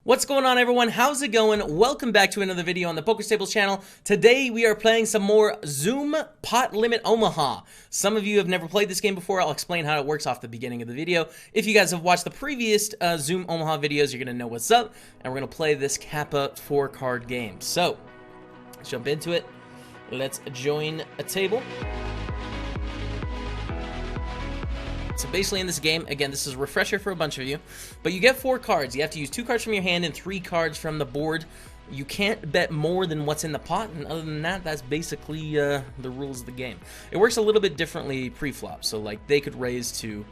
What's going on, everyone? How's it going? Welcome back to another video on the PokerStaples channel. Today we are playing some more Zoom Pot Limit Omaha. Some of you have never played this game before. I'll explain how it works off the beginning of the video. If you guys have watched the previous Zoom Omaha videos, you're going to know what's up. And we're going to play this Kappa 4-card game. So, let's jump into it. Let's join a table. So basically in this game, again, this is a refresher for a bunch of you, but you get 4 cards. You have to use 2 cards from your hand and 3 cards from the board. You can't bet more than what's in the pot, and other than that, that's basically the rules of the game. It works a little bit differently pre-flop, so like they could raise to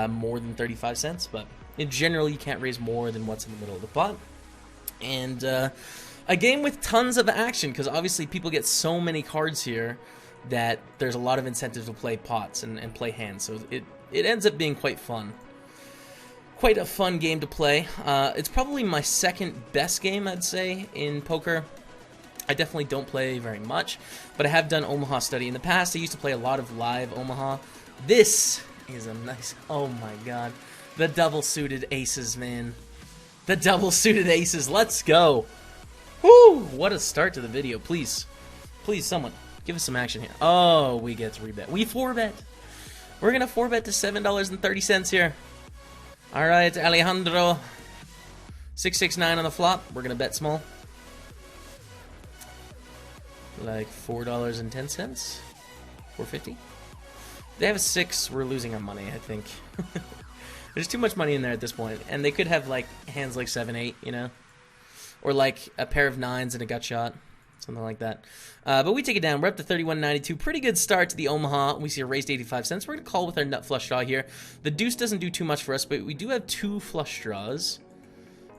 more than 35 cents, but in general, you can't raise more than what's in the middle of the pot. And a game with tons of action, because obviously people get so many cards here that there's a lot of incentive to play pots and play hands, so it ends up being quite fun. Quite a fun game to play. It's probably my second best game, I'd say, in poker. I definitely don't play very much, but I have done Omaha study in the past. I used to play a lot of live Omaha. This is a nice... Oh my god. The double-suited aces, man. The double-suited aces. Let's go. Woo! What a start to the video. Please. Please, someone. Give us some action here. Oh, we get 3-bet. We 4-bet. We're going to 4-bet to $7.30 here. All right, Alejandro. 669 on the flop. We're going to bet small. Like $4.10. $4.50. They have a 6. We're losing our money, I think. There's too much money in there at this point. And they could have like hands like 7-8, you know? Or like a pair of 9s and a gut shot. Something like that. But we take it down. We're up to 31.92. Pretty good start to the Omaha. We see a raised 85 cents. We're going to call with our nut flush draw here. The deuce doesn't do too much for us, but we do have 2 flush draws.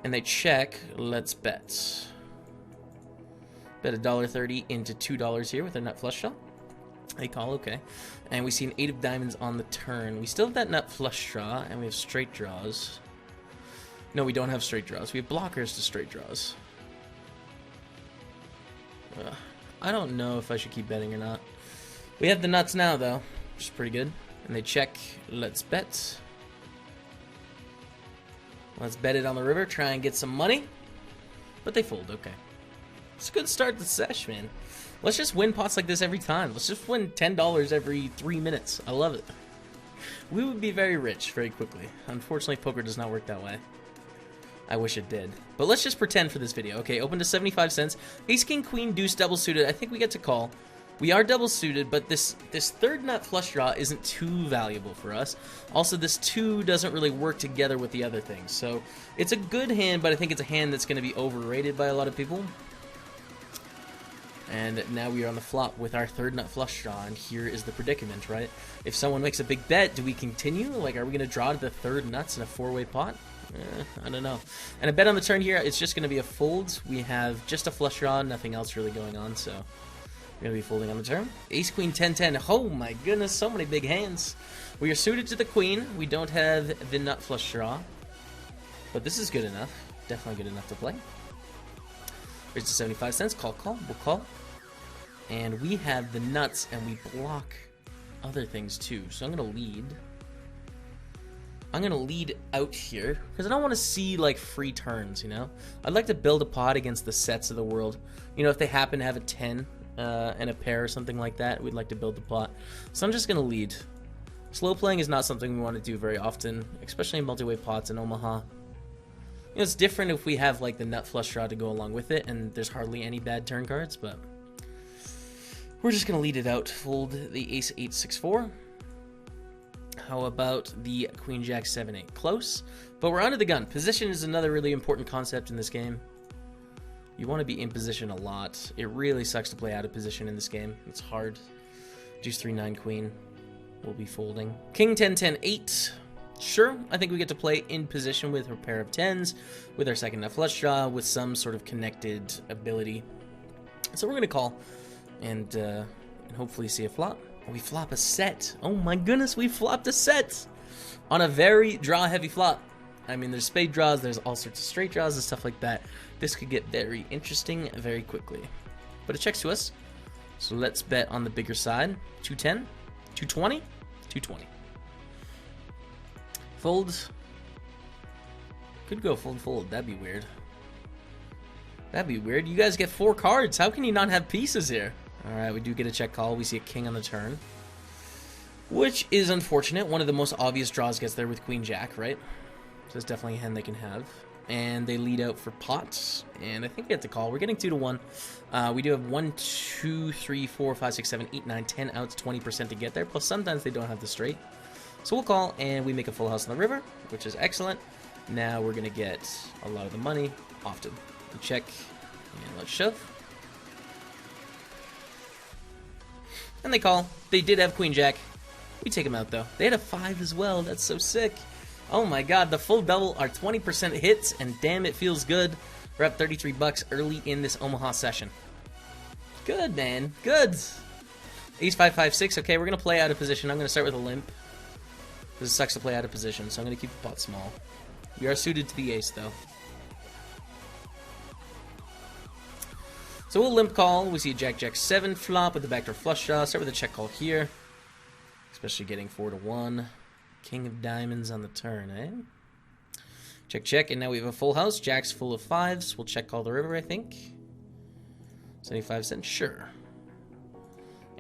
And they check. Let's bet. Bet $1.30 into $2 here with our nut flush draw. They call, okay. And we see an 8 of diamonds on the turn. We still have that nut flush draw, and we have straight draws. No, we don't have straight draws. We have blockers to straight draws. I don't know if I should keep betting or not. We have the nuts now, though, which is pretty good. And they check. Let's bet. Let's bet it on the river. Try and get some money. But they fold. Okay. It's a good start to the sesh, man. Let's just win pots like this every time. Let's just win $10 every 3 minutes. I love it. We would be very rich very quickly. Unfortunately, poker does not work that way. I wish it did. But let's just pretend for this video. Okay, open to 75 cents. Ace, king, queen, deuce, double suited. I think we get to call. We are double suited, but this third nut flush draw isn't too valuable for us. Also, this 2 doesn't really work together with the other things. So it's a good hand, but I think it's a hand that's going to be overrated by a lot of people. And now we are on the flop with our third nut flush draw, and here is the predicament, right? If someone makes a big bet, do we continue? Like, are we going to draw to the third nuts in a 4-way pot? I don't know. And a bet on the turn here, it's just going to be a fold. We have just a flush draw, nothing else really going on, so we're going to be folding on the turn. Ace, queen, 10-10. Oh my goodness, so many big hands. We are suited to the queen. We don't have the nut flush draw, but this is good enough. Definitely good enough to play. Here's the 75 cents. Call, call. We'll call. And we have the nuts, and we block other things too. So I'm going to lead. I'm going to lead out here, because I don't want to see, like, free turns, you know? I'd like to build a pot against the sets of the world. You know, if they happen to have a 10 and a pair or something like that, we'd like to build the pot. So I'm just going to lead. Slow playing is not something we want to do very often, especially in multi-way pots in Omaha. You know, it's different if we have, like, the nut flush draw to go along with it, and there's hardly any bad turn cards, but we're just going to lead it out. Fold the ace 8-6-4. How about the queen jack 7-8? Close, but we're under the gun. Position is another really important concept in this game. You want to be in position a lot. It really sucks to play out of position in this game. It's hard. Deuce 3-9 queen. We'll be folding. King 10-10-8. Sure, I think we get to play in position with a pair of 10s, with our second nut flush draw, with some sort of connected ability. So we're going to call and hopefully see a flop. We flop a set. Oh my goodness, we flopped a set on a very draw-heavy flop. I mean, there's spade draws, there's all sorts of straight draws and stuff like that. This could get very interesting very quickly. But it checks to us. So let's bet on the bigger side. 210, 220, 220. Fold. Could go fold, fold. That'd be weird. That'd be weird. You guys get 4 cards. How can you not have pieces here? Alright, we do get a check call. We see a king on the turn, which is unfortunate. One of the most obvious draws gets there with Queen Jack, right? So it's definitely a hand they can have. And they lead out for pots, and I think we have to call. We're getting 2 to 1. We do have 1, 2, 3, 4, 5, 6, 7, 8, 9, 10 outs, 20% to get there. Plus sometimes they don't have the straight. So we'll call, and we make a full house on the river, which is excellent. Now we're gonna get a lot of the money often. We check, and let's shove. And they call. They did have Queen Jack. We take them out though. They had a 5 as well. That's so sick. Oh my god, the full double are 20% hits, and damn, it feels good. We're up 33 bucks early in this Omaha session. Good, man. Good. Ace 5, 5, 6. Okay, we're going to play out of position. I'm going to start with a limp, because it sucks to play out of position, so I'm going to keep the pot small. We are suited to the ace, though. So we'll limp call. We see a Jack, Jack 7 flop with the backdoor flush draw. Start with a check call here, especially getting 4 to 1. King of diamonds on the turn, eh? Check, check, and now we have a full house. Jack's full of 5s. We'll check call the river, I think. 75 cents, sure.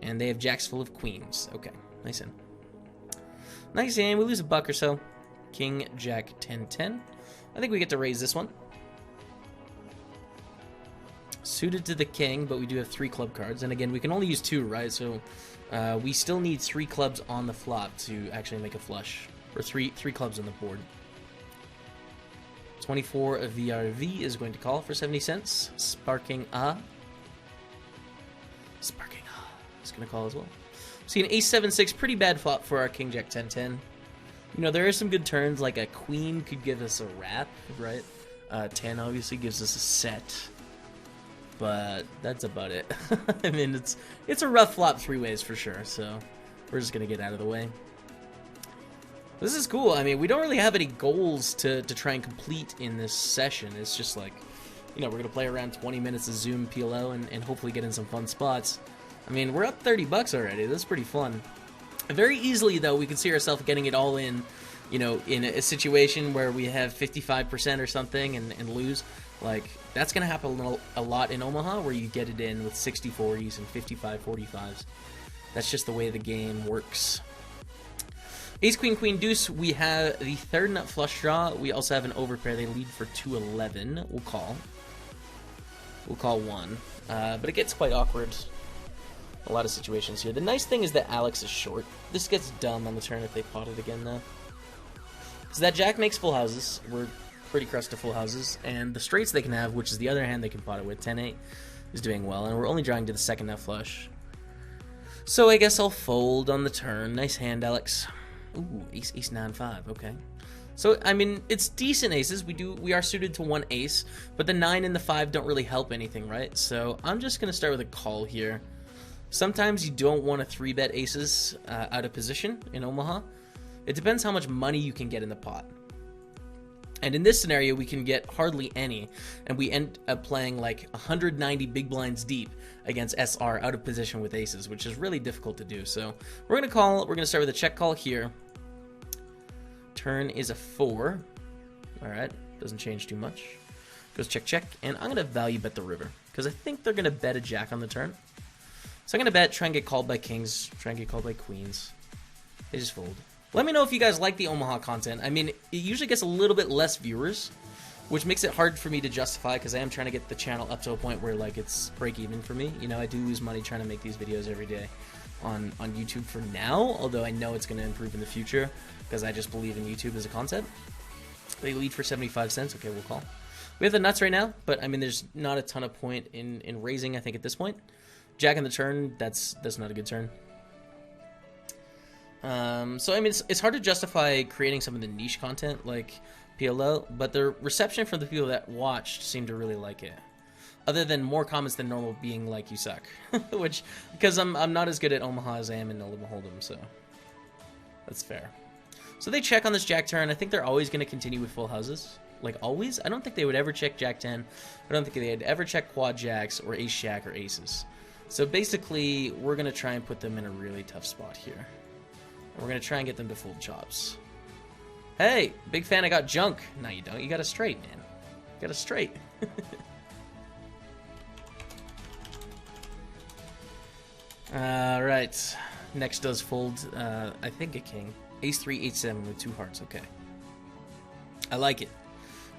And they have jacks full of queens. Okay, nice in. Nice in. We lose a buck or so. King, Jack, 10, 10. I think we get to raise this one. Suited to the king, but we do have 3 club cards. And again, we can only use 2, right? So we still need 3 clubs on the flop to actually make a flush. Or three clubs on the board. 24 of VRV is going to call for 70 cents. Sparking Sparking is going to call as well. See an ace 7-6, pretty bad flop for our king jack 10-10. You know, there are some good turns, like a queen could give us a wrap, right? 10 obviously gives us a set. But that's about it. I mean, it's a rough flop 3 ways for sure, so we're just going to get out of the way. This is cool. I mean, we don't really have any goals to try and complete in this session. It's just like, you know, we're going to play around 20 minutes of Zoom PLO and hopefully get in some fun spots. I mean, we're up 30 bucks already. That's pretty fun. Very easily, though, we can see ourselves getting it all in, you know, in a situation where we have 55% or something and lose. Like, that's going to happen a lot in Omaha, where you get it in with 60-40s and 55-45s. That's just the way the game works. Ace, Queen, Queen, Deuce. We have the 3rd nut flush draw. We also have an overpair. They lead for 211. We'll call. We'll call 1. But it gets quite awkward. A lot of situations here. The nice thing is that Alex is short. This gets dumb on the turn if they pot it again, though. Because that jack makes full houses. We're pretty crushed to full houses. And the straights they can have, which is the other hand they can pot it with, 10-8, is doing well. And we're only drawing to the 2nd nut flush. So I guess I'll fold on the turn. Nice hand, Alex. Ooh, ace, ace, 9-5. Okay. So, I mean, it's decent aces. We are suited to 1 ace, but the 9 and the 5 don't really help anything, right? So I'm just going to start with a call here. Sometimes you don't want to 3-bet aces out of position in Omaha. It depends how much money you can get in the pot. And in this scenario, we can get hardly any, and we end up playing like 190 big blinds deep against SR out of position with aces, which is really difficult to do. So we're going to call. We're going to start with a check call here. Turn is a 4. All right, doesn't change too much. Goes check, check, and I'm going to value bet the river because I think they're going to bet a jack on the turn. So I'm going to bet, try and get called by kings, try and get called by queens. They just fold. Let me know if you guys like the Omaha content. I mean, it usually gets a little bit less viewers, which makes it hard for me to justify because I am trying to get the channel up to a point where, like, it's break even for me. You know, I do lose money trying to make these videos every day on YouTube for now, although I know it's going to improve in the future because I just believe in YouTube as a concept. They lead for 75 cents. Okay, we'll call. We have the nuts right now, but, I mean, there's not a ton of point in raising, I think, at this point. Jack on the turn, that's not a good turn. So, I mean, it's hard to justify creating some of the niche content like PLO, but the reception from the people that watched seemed to really like it. Other than more comments than normal being like, you suck. Which, because I'm not as good at Omaha as I am in Omaha Hold'em, so that's fair. So they check on this jack turn. I think they're always going to continue with full houses. Like, always? I don't think they would ever check jack 10. I don't think they'd ever check quad jacks or ace jack or aces. So basically, we're going to try and put them in a really tough spot here. We're going to try and get them to fold chops. Hey, big fan, I got junk. No, you don't. You got a straight, man. You got a straight. Right. Next does fold, I think a king. Ace 3, Ace 7 with 2 hearts. Okay. I like it.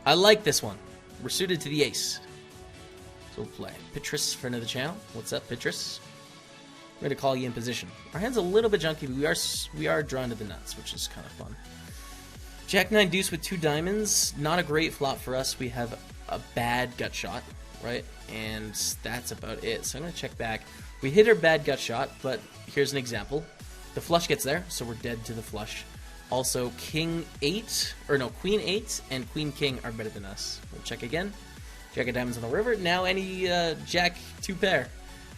I like this one. We're suited to the ace. So we'll play. Pitris for another channel. What's up, Pitris? We're going to call you in position. Our hand's a little bit junky, but we are drawn to the nuts, which is kind of fun. Jack 9 deuce with 2 diamonds. Not a great flop for us. We have a bad gut shot, right? And that's about it. So I'm going to check back. We hit our bad gut shot, but here's an example. The flush gets there, so we're dead to the flush. Also, Queen 8 and Queen King are better than us. We'll check again. Jack of diamonds on the river. Now any Jack 2 pair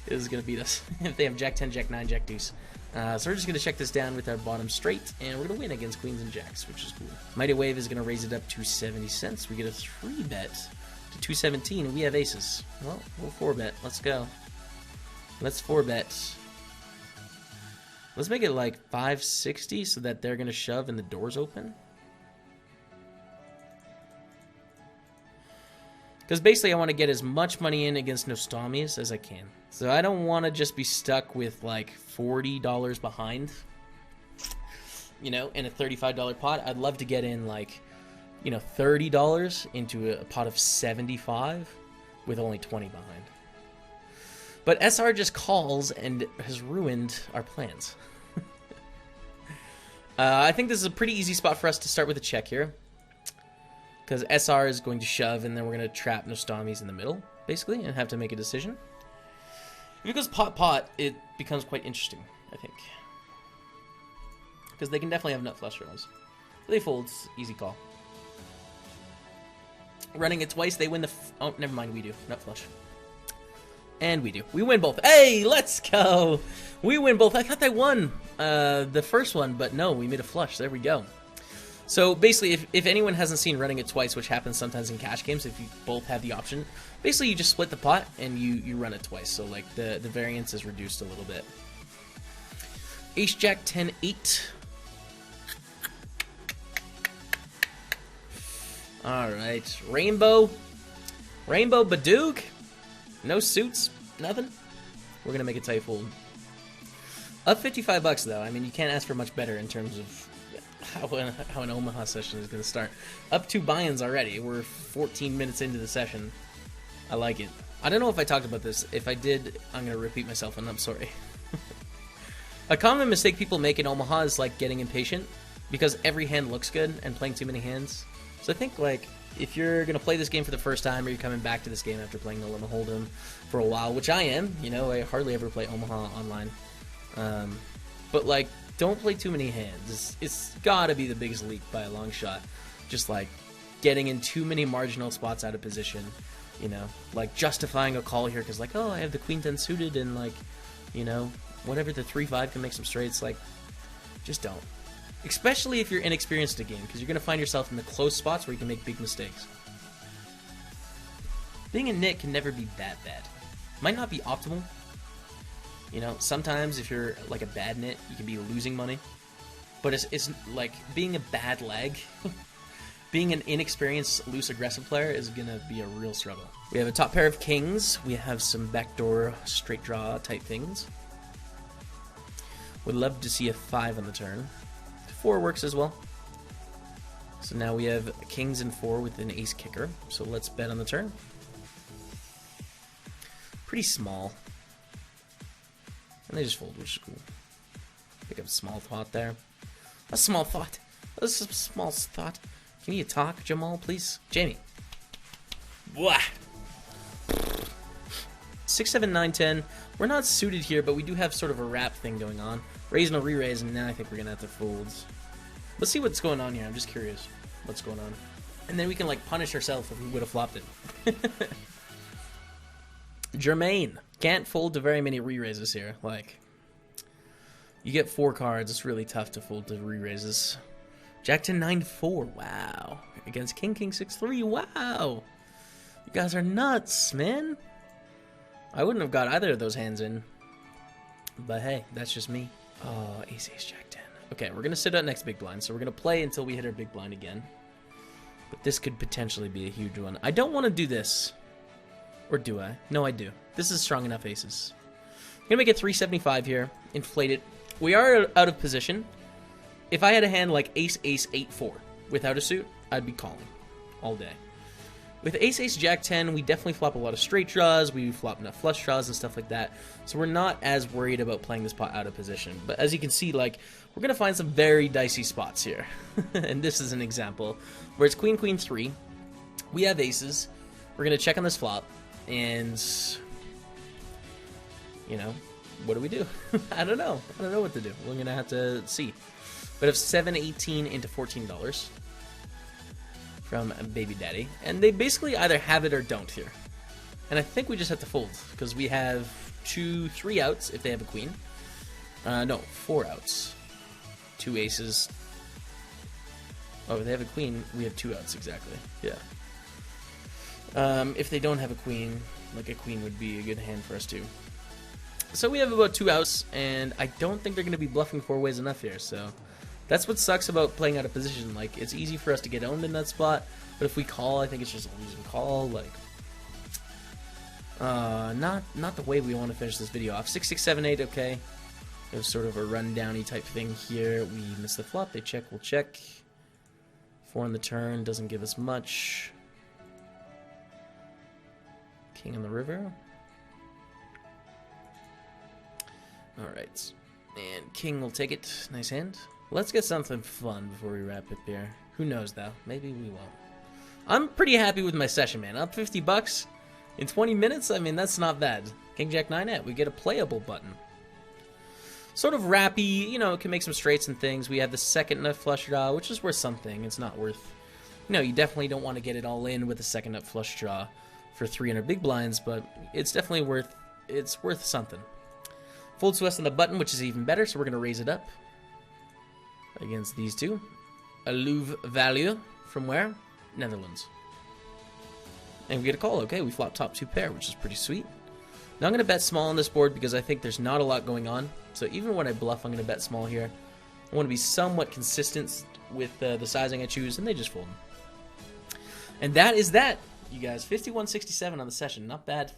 is going to beat us. If they have Jack 10, Jack 9, Jack deuce. So we're just going to check this down with our bottom straight, and we're going to win against queens and jacks, which is cool. Mighty Wave is going to raise it up to 70 cents. We get a 3-bet to 217, and we have aces. Well, we'll 4-bet. Let's go. Let's 4-bet. Let's make it like 560 so that they're going to shove and the door's open. Because basically I want to get as much money in against Nostomies as I can. So I don't want to just be stuck with like $40 behind, you know, in a $35 pot. I'd love to get in like, you know, $30 into a pot of 75 with only 20 behind. But SR just calls and has ruined our plans. I think this is a pretty easy spot for us to start with a check here. Because SR is going to shove, and then we're going to trap Nostomies in the middle, basically, and have to make a decision. If it goes pot-pot, it becomes quite interesting, I think. Because they can definitely have nut flush draws. They fold, easy call. Running it twice, they win the... oh, never mind, we do. Nut flush. And we do. We win both. Hey, let's go! We win both. I thought they won the first one, but no, we made a flush. There we go. So basically, if anyone hasn't seen running it twice, which happens sometimes in cash games, if you both have the option, basically you just split the pot and you run it twice. So like the variance is reduced a little bit. Ace Jack 10 8. All right, Rainbow Badoog. No suits, nothing. We're gonna make a tight fold. Up $55 though. I mean, you can't ask for much better in terms of how an Omaha session is going to start. Up 2 buy-ins already. We're 14 minutes into the session. I like it. I don't know if I talked about this. If I did, I'm going to repeat myself, and I'm sorry. A common mistake people make in Omaha is like getting impatient because every hand looks good and playing too many hands. So I think like if you're going to play this game for the first time or you're coming back to this game after playing the Limit Hold'em for a while, which I am, you know, I hardly ever play Omaha online. But like, don't play too many hands. It's gotta be the biggest leak by a long shot. Just like getting in too many marginal spots out of position, you know, like justifying a call here because like, oh, I have the Queen 10 suited and like, you know, whatever, the 3-5 can make some straights. Like, just don't. Especially if you're inexperienced in a game, because you're gonna find yourself in the close spots where you can make big mistakes. Being a nit can never be that bad. Might not be optimal. You know, sometimes if you're like a bad nit, you can be losing money. But it's like being a bad leg, being an inexperienced, loose, aggressive player is going to be a real struggle. We have a top pair of kings. We have some backdoor straight draw type things. Would love to see a 5 on the turn. 4 works as well. So now we have kings and 4 with an ace kicker. So let's bet on the turn. Pretty small. And they just fold, which is cool. Pick up a small thought there. A small thought. That's a small thought. Can you talk, Jamal, please? Jamie. Blah. 6, 7, 9, 10. We're not suited here, but we do have sort of a wrap thing going on. Raise and a re-raise, and now I think we're going to have to fold. Let's see what's going on here. I'm just curious what's going on. And then we can, like, punish ourselves if we would have flopped it. Jermaine. Can't fold to very many re-raises here. Like, you get 4 cards. It's really tough to fold to re-raises. Jack 10, 9, 4. Wow. Against King, King 6, 3. Wow. You guys are nuts, man. I wouldn't have got either of those hands in. But hey, that's just me. Oh, ace, ace, Jack 10. Okay, we're going to sit out next big blind. So we're going to play until we hit our big blind again. But this could potentially be a huge one. I don't want to do this. Or do I? No, I do. This is strong enough aces. gonna make it 375 here. Inflate it. We are out of position. If I had a hand like ace, ace, 8-4 without a suit, I'd be calling all day. With ace, ace, jack 10, we definitely flop a lot of straight draws. We flop enough flush draws and stuff like that. So we're not as worried about playing this pot out of position. But as you can see, like, we're gonna find some very dicey spots here. And this is an example where it's queen, queen, 3. We have aces. We're gonna check on this flop, and you know, what do we do? I don't know. I don't know what to do. We're gonna have to see. But if 718 into $14 from Baby Daddy, and they basically either have it or don't here. And I think we just have to fold because we have 3 outs if they have a queen. No, 4 outs. 2 aces. Oh, if they have a queen, we have 2 outs exactly. Yeah. If they don't have a queen, like a queen would be a good hand for us too. So we have about 2 outs, and I don't think they're going to be bluffing 4 ways enough here, so that's what sucks about playing out of position. Like, it's easy for us to get owned in that spot, but if we call, I think it's just a losing call. Like, not the way we want to finish this video off. 6, 6, 7, 8, okay. It was sort of a rundowny type thing here. We miss the flop. They check, we'll check. 4 on the turn, doesn't give us much. King on the river. Alright. And king will take it. Nice hand. Let's get something fun before we wrap up here. Who knows, though? Maybe we won't. I'm pretty happy with my session, man. Up 50 bucks in 20 minutes? I mean, that's not bad. King, Jack, 9, we get a playable button. Sort of rappy, you know, it can make some straights and things. We have the second nut flush draw, which is worth something. It's not worth... You know, you definitely don't want to get it all in with the second nut flush draw for 300 big blinds, but it's definitely worth... It's worth something. Folds to us on the button, which is even better, so we're going to raise it up against these two. A Louvre value from where? Netherlands. And we get a call. Okay, we flop top 2 pair, which is pretty sweet. Now I'm going to bet small on this board because I think there's not a lot going on. So even when I bluff, I'm going to bet small here. I want to be somewhat consistent with the sizing I choose, and they just fold. And that is that, you guys. 51.67 on the session. Not bad.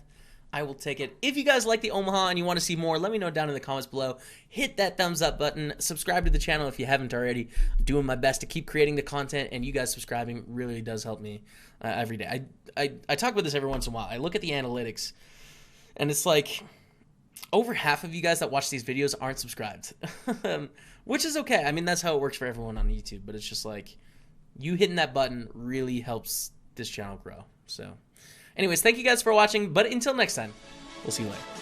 I will take it. If you guys like the Omaha and you want to see more, let me know down in the comments below. Hit that thumbs up button. Subscribe to the channel if you haven't already. I'm doing my best to keep creating the content, and you guys subscribing really does help me every day. I talk about this every once in a while. I look at the analytics, and it's like over half of you guys that watch these videos aren't subscribed, which is okay. I mean, that's how it works for everyone on YouTube, but it's just like you hitting that button really helps this channel grow. So anyways, thank you guys for watching, but until next time, we'll see you later.